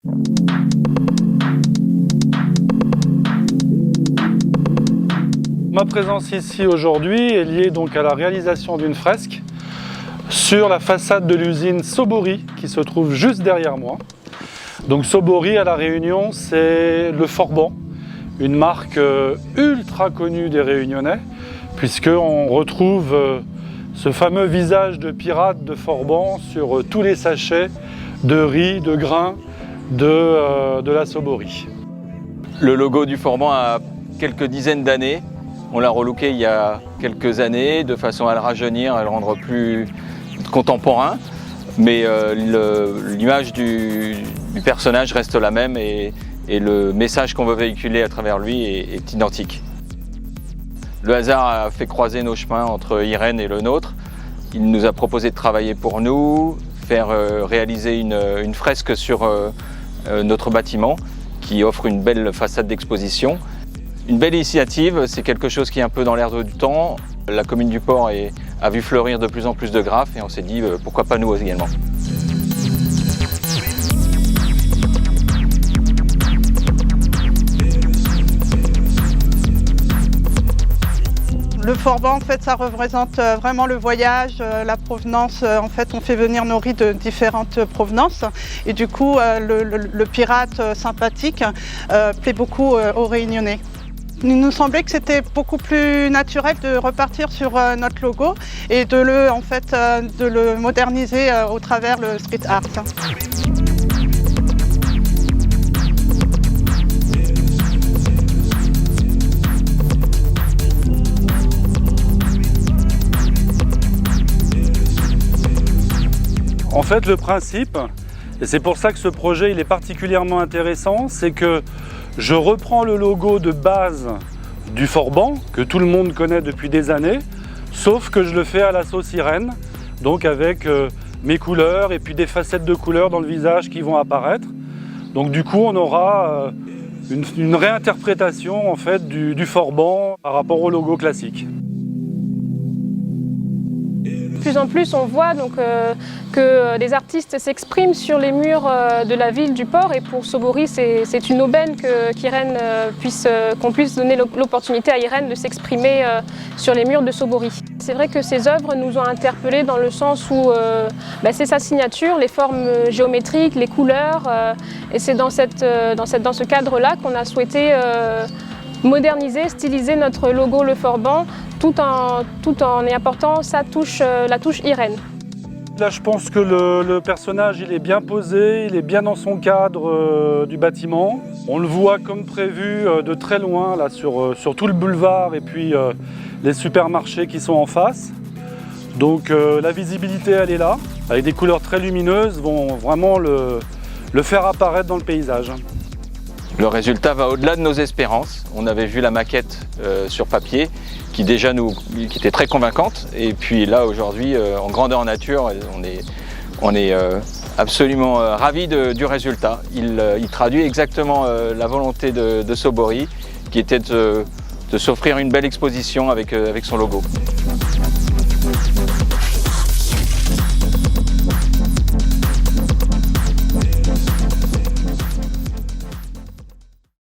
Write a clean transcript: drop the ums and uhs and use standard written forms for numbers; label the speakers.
Speaker 1: Ma présence ici aujourd'hui est liée donc à la réalisation d'une fresque sur la façade de l'usine Sobori qui se trouve juste derrière moi. Donc Sobori à La Réunion, c'est le Forban, une marque ultra connue des Réunionnais, puisqu'on retrouve ce fameux visage de pirate de Forban sur tous les sachets de riz, de grains de la Sobori.
Speaker 2: Le logo du Forban a quelques dizaines d'années. On l'a relooké il y a quelques années de façon à le rajeunir, à le rendre plus contemporain. Mais l'image du personnage reste la même et le message qu'on veut véhiculer à travers lui est identique. Le hasard a fait croiser nos chemins entre Irène et le nôtre. Il nous a proposé de travailler pour nous, faire réaliser une fresque sur notre bâtiment qui offre une belle façade d'exposition. Une belle initiative, c'est quelque chose qui est un peu dans l'air du temps. La commune du Port a vu fleurir de plus en plus de graphes et on s'est dit pourquoi pas nous également.
Speaker 3: Le Forban, en fait, ça représente vraiment le voyage, la provenance. En fait, on fait venir nos riz de différentes provenances. Et du coup, le pirate sympathique plaît beaucoup aux Réunionnais. Il nous semblait que c'était beaucoup plus naturel de repartir sur notre logo et de le moderniser au travers le street art.
Speaker 1: En fait, le principe, et c'est pour ça que ce projet il est particulièrement intéressant, c'est que je reprends le logo de base du Forban, que tout le monde connaît depuis des années, sauf que je le fais à la sauce Irène, donc avec mes couleurs et puis des facettes de couleurs dans le visage qui vont apparaître. Donc du coup, on aura une réinterprétation en fait, du Forban par rapport au logo classique.
Speaker 4: De plus en plus, on voit donc, que des artistes s'expriment sur les murs de la ville du port et pour Sobori, c'est une aubaine qu'on puisse donner l'opportunité à Irène de s'exprimer sur les murs de Sobori. C'est vrai que ces œuvres nous ont interpellés dans le sens où c'est sa signature, les formes géométriques, les couleurs et c'est dans ce cadre-là qu'on a souhaité moderniser, styliser notre logo Le Forban tout en y apportant la touche Irène.
Speaker 1: Là, je pense que le personnage il est bien posé, il est bien dans son cadre du bâtiment. On le voit comme prévu de très loin là, sur tout le boulevard et puis les supermarchés qui sont en face. Donc la visibilité elle est là, avec des couleurs très lumineuses vont vraiment le faire apparaître dans le paysage.
Speaker 2: Le résultat va au-delà de nos espérances. On avait vu la maquette sur papier qui était très convaincante. Et puis là aujourd'hui, en grandeur nature, on est absolument ravis du résultat. Il traduit exactement la volonté de Sobori qui était de s'offrir une belle exposition avec son logo.